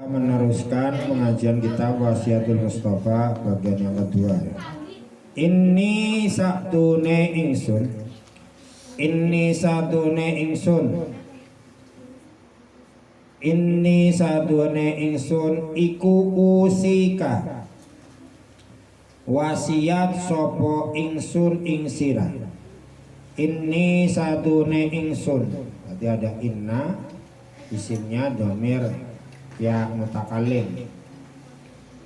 Meneruskan pengajian kitab Wasiatul Mustafa bagian yang kedua. Inni satune ingsun Inni satune ingsun iku usika wasiat sopo ingsun ing sirah. Inni satune ingsun, berarti ada inna, isimnya domir ya mutakalim,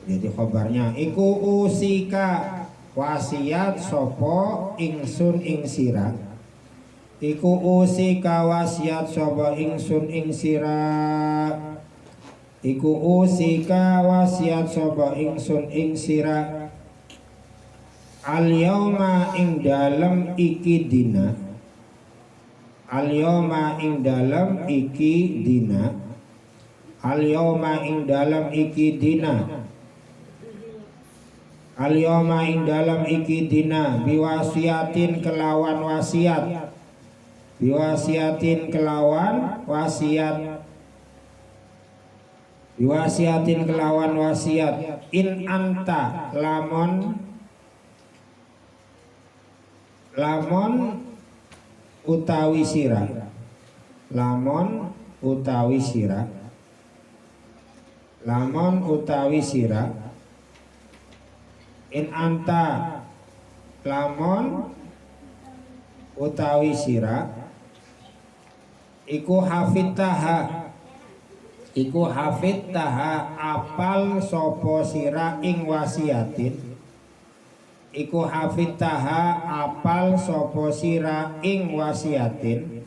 jadi khobarnya iku usika wasiat sopo ingsun ing sira. Iku usika wasiat sopo ingsun ing sira. Iku usika wasiat sopo ingsun ing sira. Al yauma ing dalem iki dina. Al yauma ing dalem iki dina. Al yauma ing dalam iki dina. Al yauma ing dalam iki dina biwasiatin kelawan wasiat. Biwasiatin kelawan wasiat. Biwasiatin kelawan wasiat. In anta lamun utawi sira. Lamun utawi sira. Lamun utawi sira. In anta lamun utawi sira. Iku hafidtaha. Iku hafidtaha apal sopo sira ing wasiatin. Iku hafidtaha apal sopo sira ing wasiatin.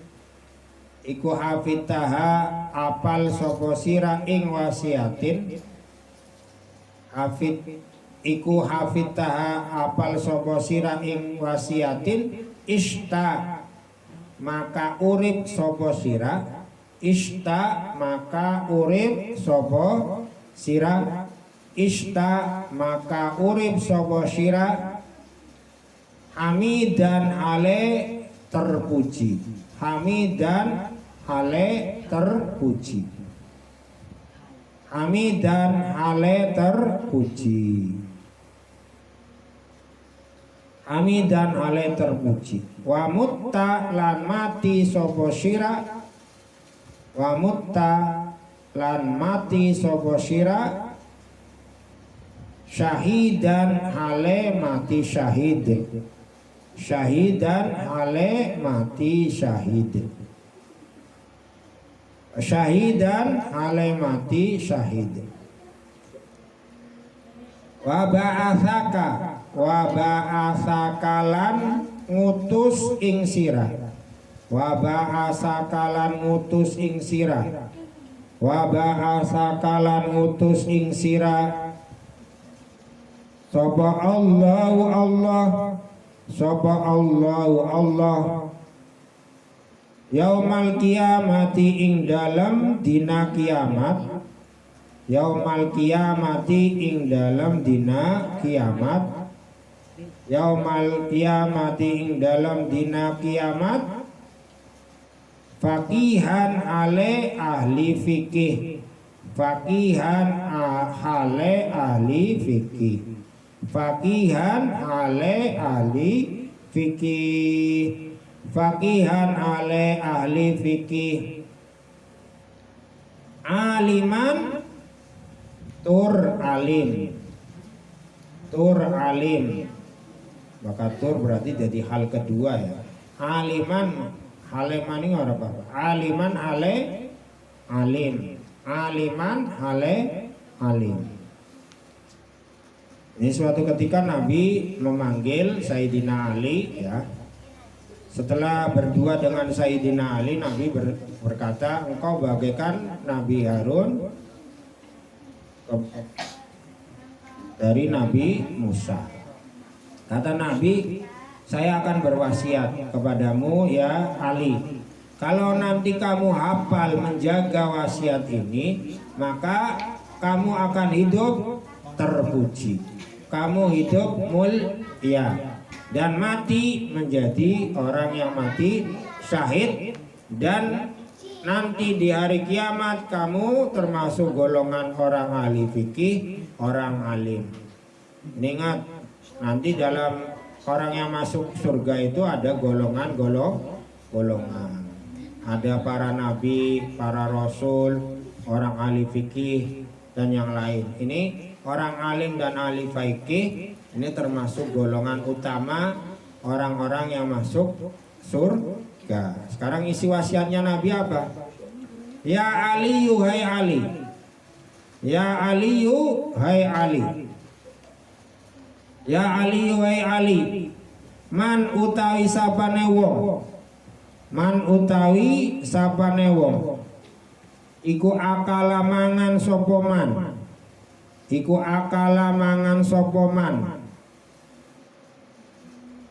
Iku hafidtaha apal sopo sira ing wasiatin. Iku hafidtaha apal sopo sira ing wasiatin. Ista maka urip sopo sira. Ista maka urip sopo sira. Ista maka urip sopo sira. Hamidan ale terpuji. Hamidan hale terpuji. Hamidan hale terpuji. Hamidan hale terpuji. Wa mutta lan mati sopo sira. Wa mutta lan mati sopo sira. Syahidan hale mati syahid. Syahidan hale mati syahid. Syahidan hale mati syahid. Wa ba'athaka lan ngutus ing sirah. Wa ba'athaka lan ngutus ing sirah. Wa ba'athaka lan ngutus ing sirah. Sapa Allahu Allah. Sapa Allahu Allah. Yaumal kiamati ing dalam dina kiamat. Yaumal kiamati ing dalam dina kiamat. Yaumal kiamati ing dalam dina kiamat. Faqihan ale ahli fikih. Faqihan ale ahli fikih. Faqihan ale ahli fikih. Faqihan ale ahli fikih. Aliman tur alim. Tur alim. Maka tur berarti jadi hal kedua ya. Aliman haleman ini apa? Aliman ale alim. Aliman ale alim. Ini suatu ketika Nabi memanggil Sayyidina Ali ya. Setelah berdua dengan Sayyidina Ali, Nabi berkata, engkau bagaikan Nabi Harun dari Nabi Musa. Kata Nabi, saya akan berwasiat kepadamu ya Ali. Kalau nanti kamu hafal menjaga wasiat ini, maka kamu akan hidup terpuji. Kamu hidup mulia dan mati menjadi orang yang mati syahid dan nanti di hari kiamat kamu termasuk golongan orang ahli fikih, orang alim. Ingat, nanti dalam orang yang masuk surga itu ada golongan. Ada para nabi, para rasul, orang ahli fikih dan yang lain. Ini orang alim dan ahli fikih ini termasuk golongan utama orang-orang yang masuk surga. Sekarang isi wasiatnya Nabi apa? Ya Ali, hai Ali. Ya Ali, hai Ali. Ya Ali, hai Ali. Man utawi sapane wong. Man utawi sapane wong. Iku akala mangan sapa man. Iku akala mangan sapa man.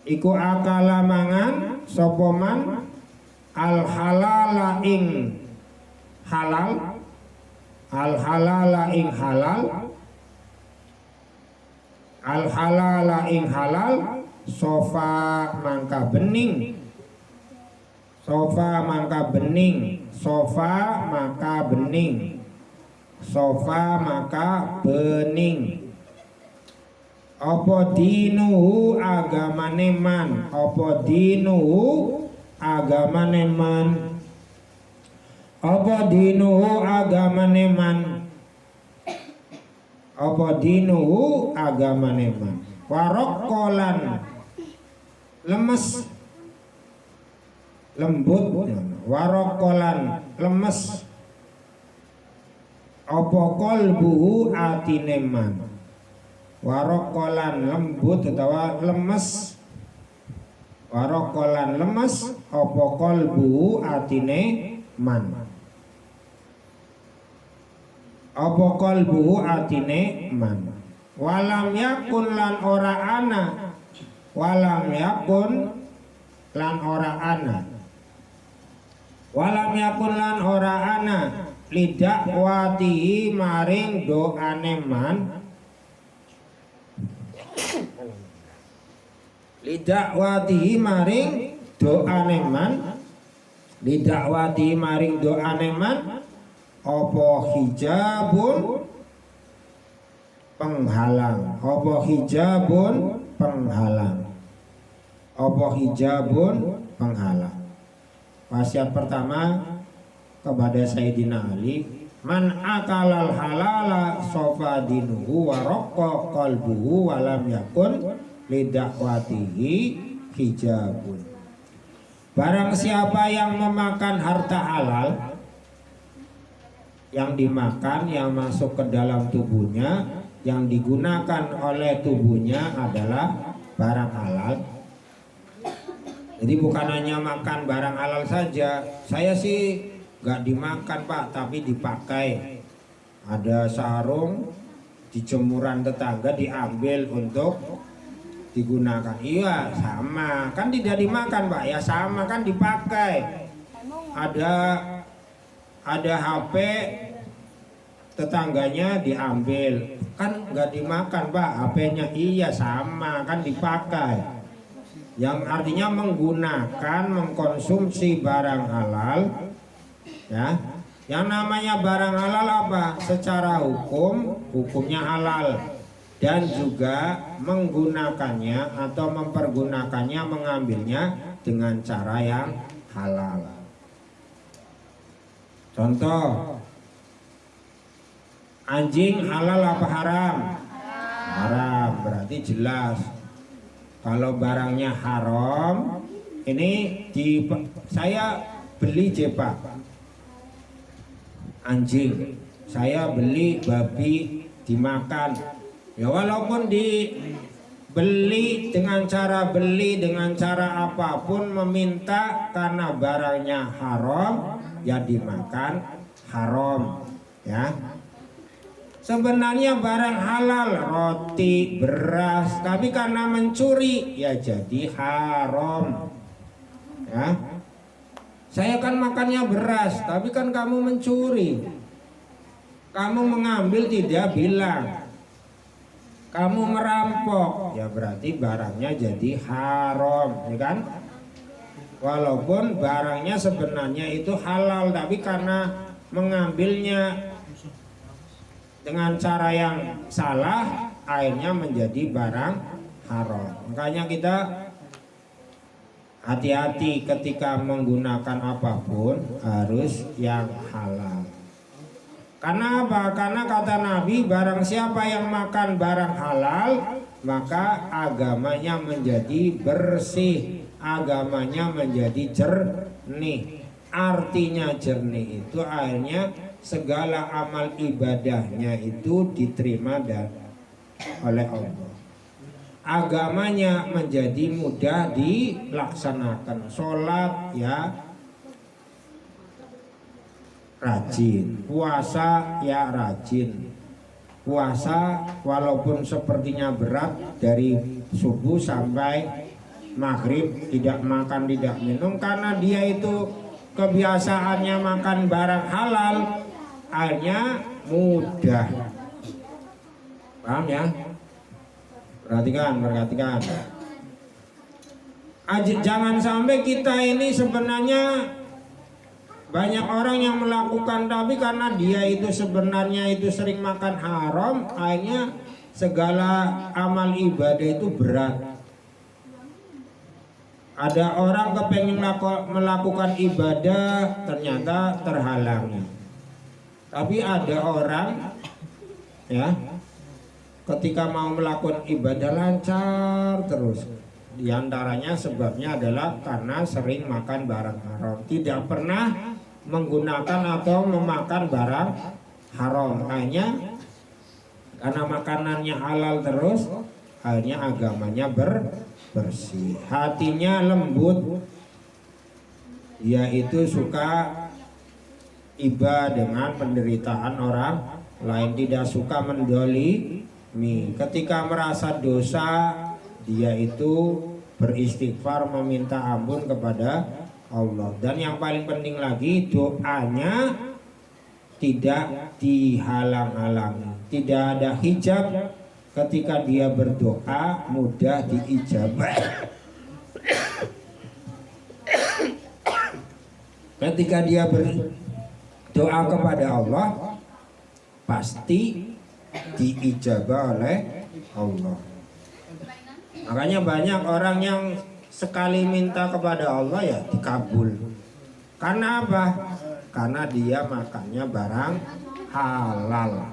Iku akala mangan sapa man al halala ing halal, al halala ing halal, al halala ing halal, sofa mangka bening, sofa mangka bening, sofa maka bening, sofa maka bening. Apa dinuhu agamane man, apa dinuhu agamane man, apa dinuhu agamane man, apa dinuhu agamane man. Warokolan lemes, lembut, warokolan lemes, apa kolbuhu atine man. Warokolan lembut atau lemes, warokolan lemes, apa kolbu atine man, apa kolbu atine man. Walam yakun lan ora ana, walam yakun lan ora ana, walam yakun lan ora ana lidak watihi maring doane man. Lidakwati maring doane man, lidakwati maring doane man, apa hijabun penghalang, apa hijabun penghalang, apa hijabun penghalang. Wasiat pertama kepada Sayyidina Ali, man akalal halala sofa dinuhu wa raqqa qalbuhu wa lam yakun lidakwatihi hijabun. Barang siapa yang memakan harta halal, yang dimakan, yang masuk ke dalam tubuhnya, yang digunakan oleh tubuhnya adalah barang halal. Jadi bukan hanya makan barang halal saja. Saya sih gak dimakan Pak, tapi dipakai. Ada sarung di jemuran tetangga diambil untuk digunakan. Iya sama, kan tidak dimakan Pak, ya sama kan dipakai. Ada HP tetangganya diambil, kan nggak dimakan Pak HP-nya. Iya sama, kan dipakai. Yang artinya menggunakan, mengkonsumsi barang halal, ya. Yang namanya barang halal apa? Secara hukumnya halal, dan juga menggunakannya atau mempergunakannya, mengambilnya dengan cara yang halal. Contoh, anjing halal apa haram? Haram, berarti jelas. Kalau barangnya haram, ini saya beli jepak anjing, saya beli babi dimakan. Ya walaupun dibeli dengan cara apapun, meminta karena barangnya haram, ya dimakan haram, ya. Sebenarnya barang halal, roti, beras, tapi karena mencuri ya jadi haram, ya. Saya kan makannya beras, tapi kan kamu mencuri, kamu mengambil tidak bilang, kamu merampok, ya berarti barangnya jadi haram, ya kan? walaupun barangnya sebenarnya itu halal, tapi karena mengambilnya dengan cara yang salah akhirnya menjadi barang haram. Makanya kita hati-hati ketika menggunakan apapun harus yang halal. Karena apa? Karena kata Nabi, barang siapa yang makan barang halal maka agamanya menjadi bersih, agamanya menjadi jernih. Artinya jernih itu akhirnya segala amal ibadahnya itu diterima oleh Allah. Agamanya menjadi mudah dilaksanakan. Sholat ya rajin, puasa ya rajin. Puasa walaupun sepertinya berat dari subuh sampai maghrib tidak makan tidak minum, karena dia itu kebiasaannya makan barang halal akhirnya mudah. Paham ya? Perhatikan. Jangan sampai kita ini sebenarnya banyak orang yang melakukan, tapi karena dia itu sebenarnya itu sering makan haram, akhirnya segala amal ibadah itu berat. Ada orang kepengen melakukan ibadah ternyata terhalangi. Tapi ada orang ya ketika mau melakukan ibadah lancar terus. Di antaranya sebabnya adalah karena sering makan barang haram, tidak pernah menggunakan atau memakan barang haram. Akhirnya karena makanannya halal terus, akhirnya agamanya bersih, hatinya lembut, yaitu suka iba dengan penderitaan orang lain, tidak suka mendolimi. Ketika merasa dosa, dia itu beristighfar, meminta ampun kepada Allah. Dan yang paling penting lagi, doanya tidak dihalang-halangi, tidak ada hijab. Ketika dia berdoa mudah diijabah. Ketika dia berdoa kepada Allah pasti diijabah oleh Allah. Makanya banyak orang yang sekali minta kepada Allah ya dikabul. Karena apa? Karena dia makannya barang halal.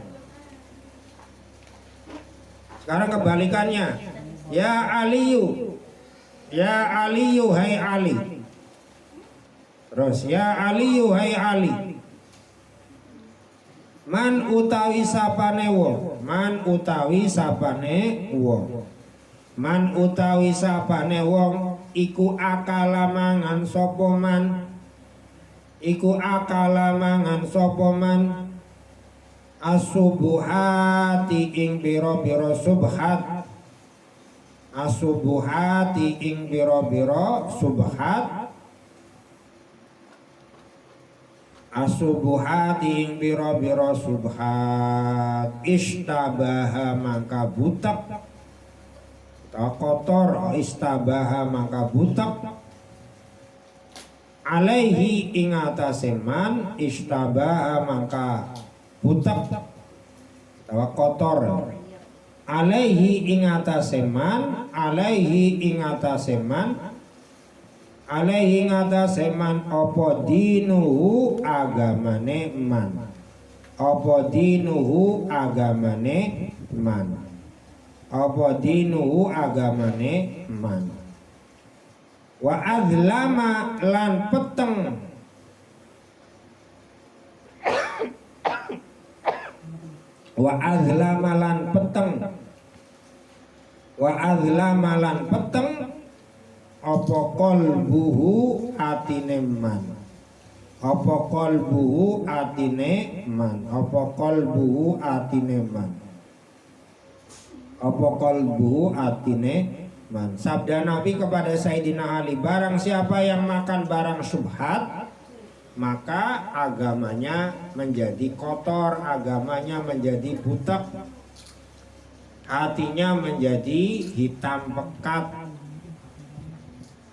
Sekarang kebalikannya, ya Aliyu, hai Ali. Terus ya Aliyu, hai Ali. Man utawi sapane wong, man utawi sapane wong. Man utawi sapane wong iku akala mangan sapa man. Iku akala mangan sapa man asubuhati ing biro-biro subhat. Asubuhati ing biro-biro subhat. Asubuhati ing biro-biro subhat. Istabaha maka butak, kotor. Istabaha maka butak. Alaihi ing atase man. Istabaha maka butak tawa kotor. Alaihi ing atase man. Alaihi ing atase man. Alaihi ing atase man apa dinuhu agamane man. Apa dinuhu agamane man. Apa dinuhu agamane man. Wa azlama lan peteng. Wa azlama lan peteng. Wa azlama lan peteng apa qalbuhu atine man. Apa qalbuhu atine man. Apa qalbuhu atine man. Apa qalbuhu atine man. Sabda Nabi kepada Sayyidina Ali, barang siapa yang makan barang syubhat maka agamanya menjadi kotor, agamanya menjadi butak, hatinya menjadi hitam pekat,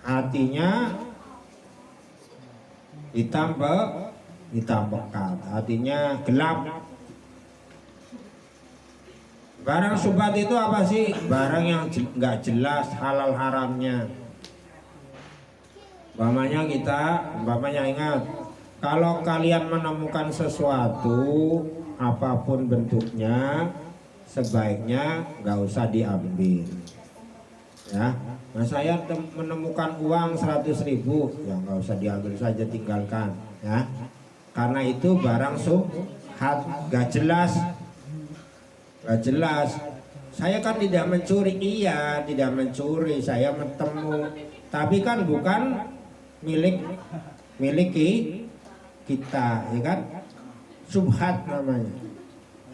hatinya hitam pekat, artinya gelap. Barang syubhat itu apa sih? Barang yang nggak jelas halal haramnya. Umpamanya ingat, kalau kalian menemukan sesuatu apapun bentuknya, sebaiknya nggak usah diambil. Ya, nah saya menemukan uang 100.000, ya nggak usah diambil saja, tinggalkan. Ya, karena itu barang syubhat, nggak jelas. Gak jelas. Saya kan tidak mencuri, iya tidak mencuri, saya bertemu, tapi kan bukan miliki kita, ya kan? Syubhat namanya.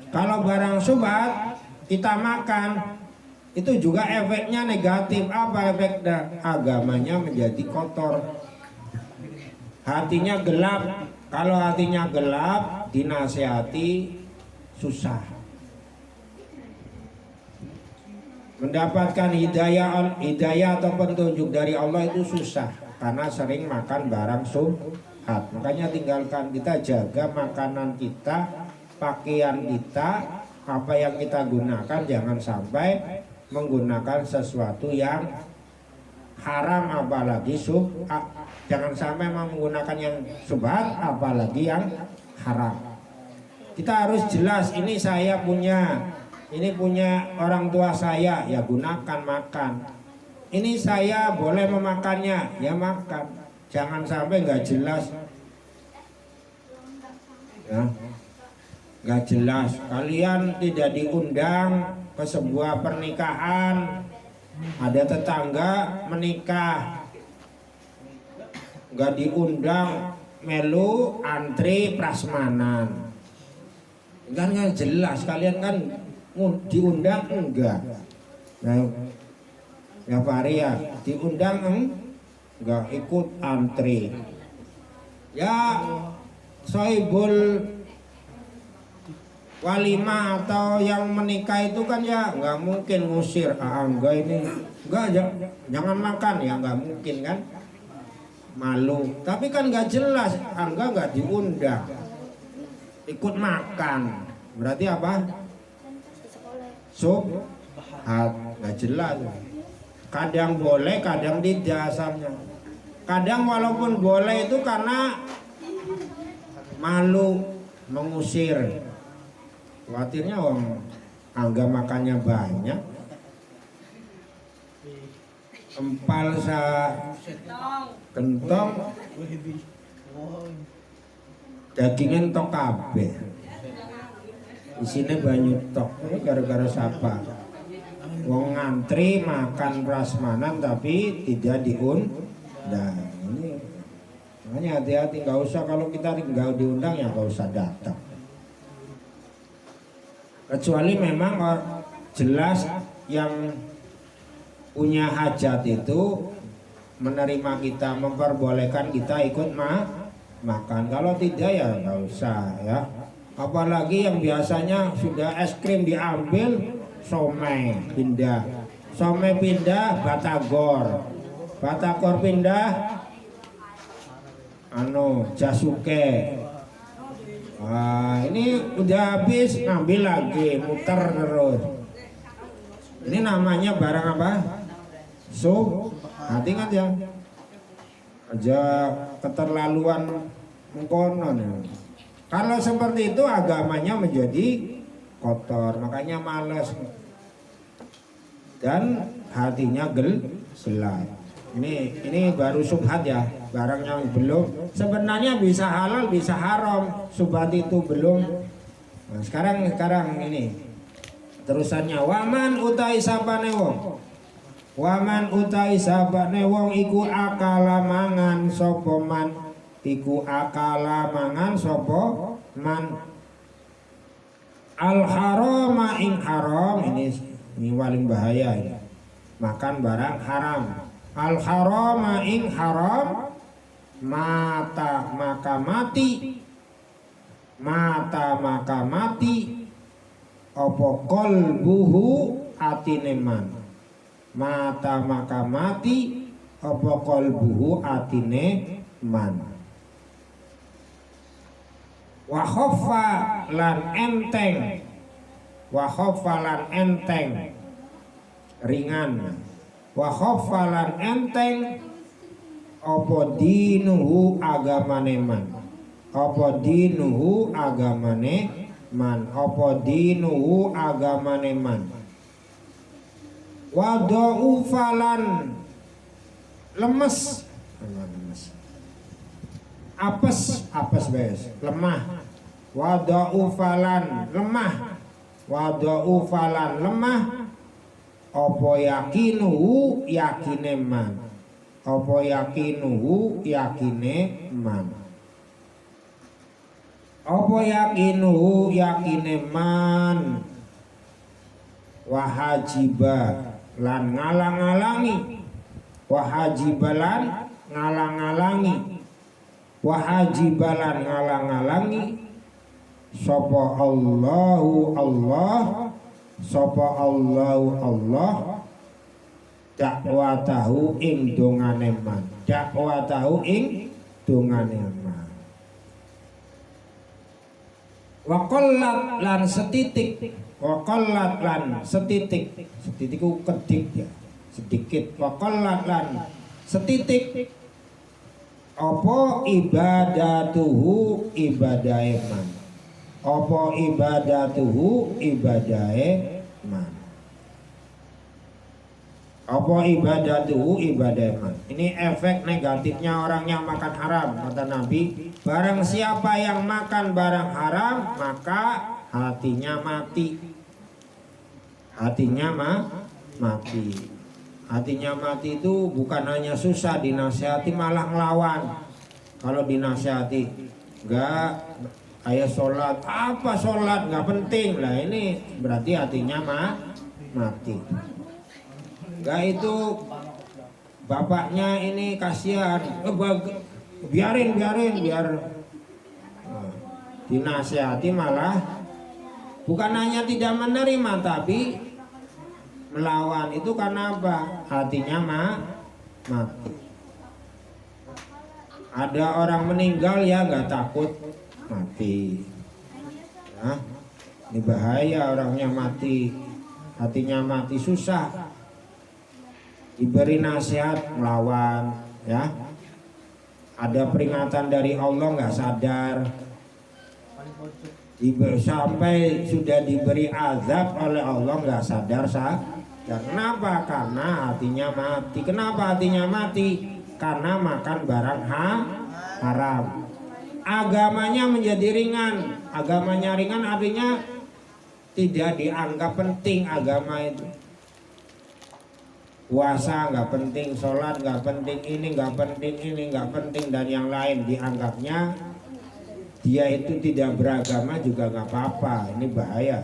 Kalau barang syubhat kita makan, itu juga efeknya negatif. Apa efeknya? Agamanya menjadi kotor, hatinya gelap. Kalau hatinya gelap, dinasihati susah. Mendapatkan hidayah atau petunjuk dari Allah itu susah, karena sering makan barang syubhat. Makanya tinggalkan, kita jaga makanan kita, pakaian kita, apa yang kita gunakan, jangan sampai menggunakan sesuatu yang haram, apalagi syubhat. Jangan sampai menggunakan yang syubhat, apalagi yang haram. Kita harus jelas, ini saya punya, ini punya orang tua saya, ya gunakan, makan. Ini saya boleh memakannya, ya makan. Jangan sampai nggak jelas, ya, nggak jelas. Kalian tidak diundang ke sebuah pernikahan, ada tetangga menikah, nggak diundang, melu antri prasmanan. Kan nggak jelas, kalian kan diundang enggak. Nah, ya Faria diundang enggak, ikut antri. Ya sohibul walimah atau yang menikah itu kan ya nggak mungkin ngusir, enggak ini enggak, jangan makan, ya nggak mungkin kan, malu. Tapi kan nggak jelas, nggak diundang, ikut makan, berarti apa? Syubhat, nggak jelas. Kadang boleh, kadang tidak asalnya. Kadang walaupun boleh itu karena malu, mengusir, khawatirnya orang angga makannya banyak, empal sa kentong, dagingnya entok kabeh, isine banyu tok. Ini gara-gara siapa? Wong ngantri makan prasmanan tapi tidak diundang. Ini makanya hati-hati, nggak usah, kalau kita nggak diundang ya nggak usah datang. Kecuali memang jelas yang punya hajat itu menerima kita, memperbolehkan kita ikut makan. Kalau tidak ya nggak usah, ya. Apalagi yang biasanya sudah es krim diambil, somai pindah, somai pindah batagor, batagor pindah jasuke. Wah, ini udah habis, ngambil lagi, muter terus. Ini namanya barang apa? Hati kan ya, aja keterlaluan mengkonon. Kalau seperti itu agamanya menjadi kotor, makanya malas dan hatinya gelap. Ini baru syubhat ya, barang yang belum, sebenarnya bisa halal bisa haram, syubhat itu belum. Nah, sekarang ini terusannya, waman utai sabane wong, waman utai sabane wong iku akala mangan sapa man, iku akala mangan sapa man al harama ing haram. Ini paling bahaya ini, makan barang haram. Al harama ing haram, mata maka mati, mata maka mati, apa qalbuhu atine man, mata maka mati, apa qalbuhu atine man. wa khaffa lan enteng, wa khaffa lan enteng ringan, wa khaffa lan enteng apa dinuhu agamane man, apa dinuhu agamane man, apa dinuhu agamane man, wa dhaufalan lemes, apes, apes bes, lemah, wa dhaufalan lemah, wa dhaufalan lemah apa yakinuhu yakine man, apa yakinuhu yakine man, apa yakinuhu yakine man, wahajiba lan ngalang-alangi, wahajibalan ngalang-alangi, wahajibalan ngalang-alangi sapa Allahu Allah, sapa Allahu Allah dakwatahu ing dongane man, dakwatahu ing dongane man, wa qallat lan setitik, wa qallat lan setitik, setitiku kedik ya sedikit, wa qallat lan setitik apa ibadatuhu ibadahe man, apa ibadatuhu ibadahe man, apa ibadatuhu ibadahe man. Ini efek negatifnya orang yang makan haram. Kata Nabi, barang siapa yang makan barang haram maka hatinya mati, hatinya mati. Hatinya mati itu bukan hanya susah dinasihati, malah ngelawan. Kalau dinasihati enggak, ayo sholat, apa sholat nggak penting lah, ini berarti hatinya mati. Enggak, itu bapaknya ini kasihan, biarin biar dinasihati malah bukan hanya tidak menerima tapi melawan. Itu karena apa? Hatinya mati. Ada orang meninggal ya nggak takut mati. Ya, ini bahaya orangnya mati, hatinya mati, susah. Diberi nasihat melawan, ya. Ada peringatan dari Allah nggak sadar. Sampai sudah diberi azab oleh Allah nggak sadar Kenapa? Karena hatinya mati. Kenapa hatinya mati? Karena makan barang haram. Agamanya menjadi ringan. Agamanya ringan artinya tidak dianggap penting agama itu. Puasa nggak penting, sholat nggak penting, ini nggak penting, ini nggak penting, dan yang lain dianggapnya dia itu tidak beragama juga nggak apa-apa. Ini bahaya.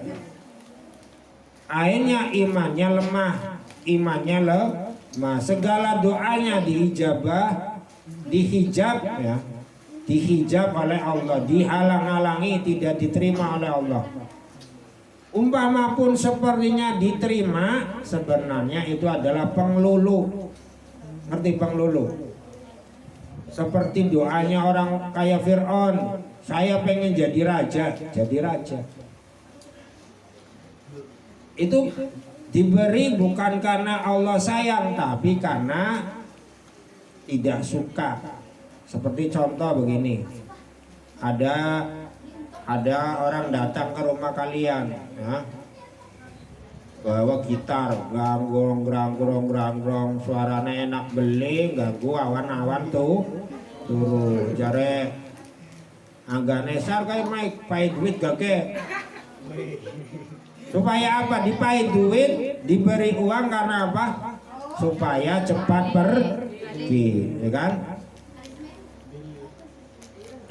Akhirnya imannya lemah, imannya lemah. Segala doanya dihijab ya, dihijab oleh Allah, dihalang-halangi, tidak diterima oleh Allah. Umpama pun sepertinya diterima, sebenarnya itu adalah penglulu. Ngerti penglulu? Seperti doanya orang kayak Fir'aun, saya pengen jadi raja, jadi raja. Itu diberi bukan karena Allah sayang, tapi karena tidak suka. Seperti contoh begini, ada orang datang ke rumah kalian, ya, bawa gitar, grangrong, suaranya enak beli, ganggu awan-awan tuh turu, jare agak nesar kayak Mike, pahit duit gak ke? Supaya apa? Dipahit duit, diberi uang karena apa? Supaya cepat pergi, ya kan?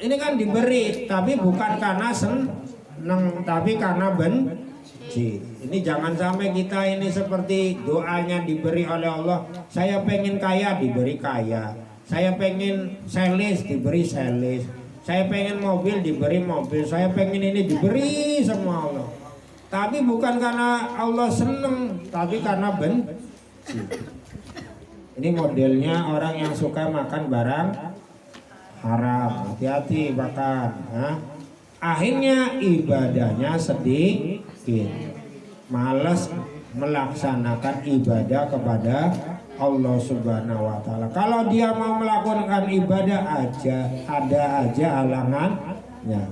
Ini kan diberi, tapi bukan karena seneng, tapi karena benci. Ini jangan sampai kita ini seperti doanya diberi oleh Allah. Saya pengen kaya, diberi kaya. Saya pengen sales, diberi sales. Saya pengen mobil, diberi mobil. Saya pengen ini, diberi semua Allah. Tapi bukan karena Allah seneng, tapi karena benci. Ini modelnya orang yang suka makan barang haram. Hati-hati makan, ya. akhirnya ibadahnya sedikit, malas melaksanakan ibadah kepada Allah Subhanahu wa taala. Kalau dia mau melakukan ibadah ada aja halangannya.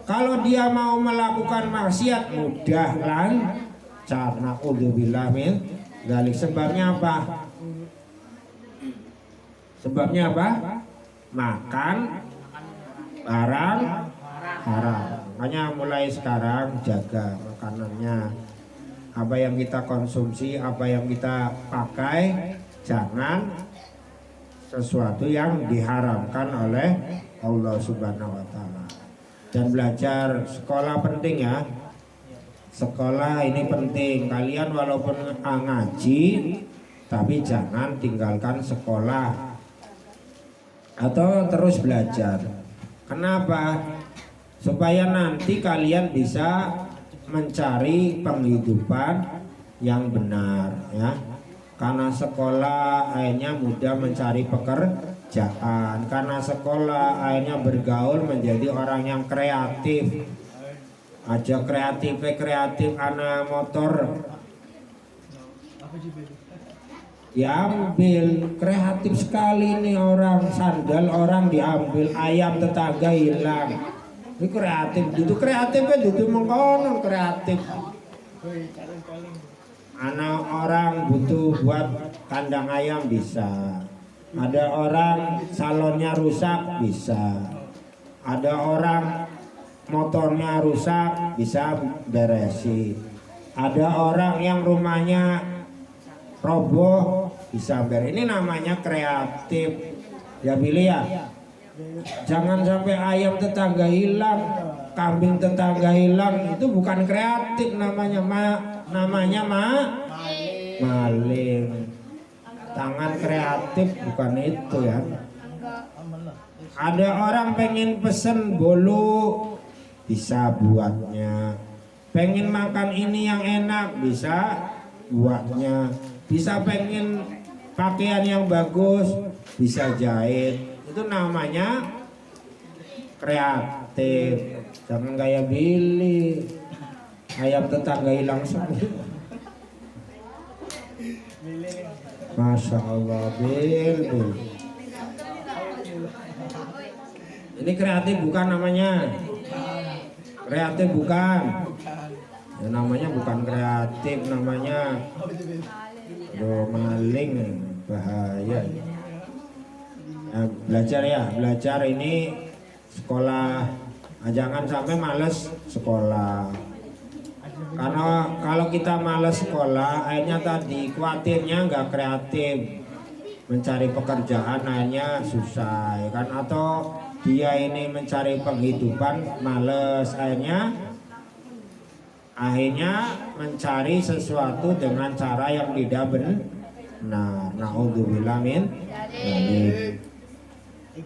Kalau dia mau melakukan maksiat mudah lancar. Naudzubillah min dzalik. Sebabnya apa? Sebabnya apa? Makan barang haram. Makanya mulai sekarang jaga makanannya. Apa yang kita konsumsi, apa yang kita pakai, jangan sesuatu yang diharamkan oleh Allah Subhanahu wa taala. Dan belajar sekolah penting ya. Sekolah ini penting. Kalian walaupun ngaji, tapi jangan tinggalkan sekolah atau terus belajar. Kenapa? Supaya nanti kalian bisa mencari penghidupan yang benar ya. Karena sekolah akhirnya mudah mencari pekerjaan. Karena sekolah akhirnya bergaul menjadi orang yang kreatif. Aja kreatif anak motor diambil, kreatif sekali nih orang. Sandal orang diambil, ayam tetangga hilang. Ini kreatif, itu kreatif kan itu mengkonon kreatif. Anak orang butuh buat kandang ayam bisa. Ada orang salonnya rusak bisa. Ada orang motornya rusak bisa beresi. Ada orang yang rumahnya roboh bisa beres. Ini namanya kreatif. Ya pilih ya. Jangan sampai ayam tetangga hilang, kambing tetangga hilang, itu bukan kreatif namanya, maling. Tangan kreatif bukan itu ya. Ada orang pengen pesen bolu, bisa buatnya. Pengen makan ini yang enak, bisa buatnya. Bisa pengen pakaian yang bagus, bisa jahit. Itu namanya kreatif. Jangan kayak Billy, ayam tetangga hilang semua. Masya Allah, Bil. Ini kreatif bukan namanya. Kreatif bukan. Ya, namanya bukan kreatif, namanya maling, bahaya. Nah, belajar ini sekolah. Jangan sampai males sekolah. Karena kalau kita males sekolah, akhirnya tadi khawatirnya nggak kreatif, mencari pekerjaan akhirnya susah, ya kan? Atau dia ini mencari penghidupan males, akhirnya mencari sesuatu dengan cara yang tidak benar. Naudzubillah min dzalik.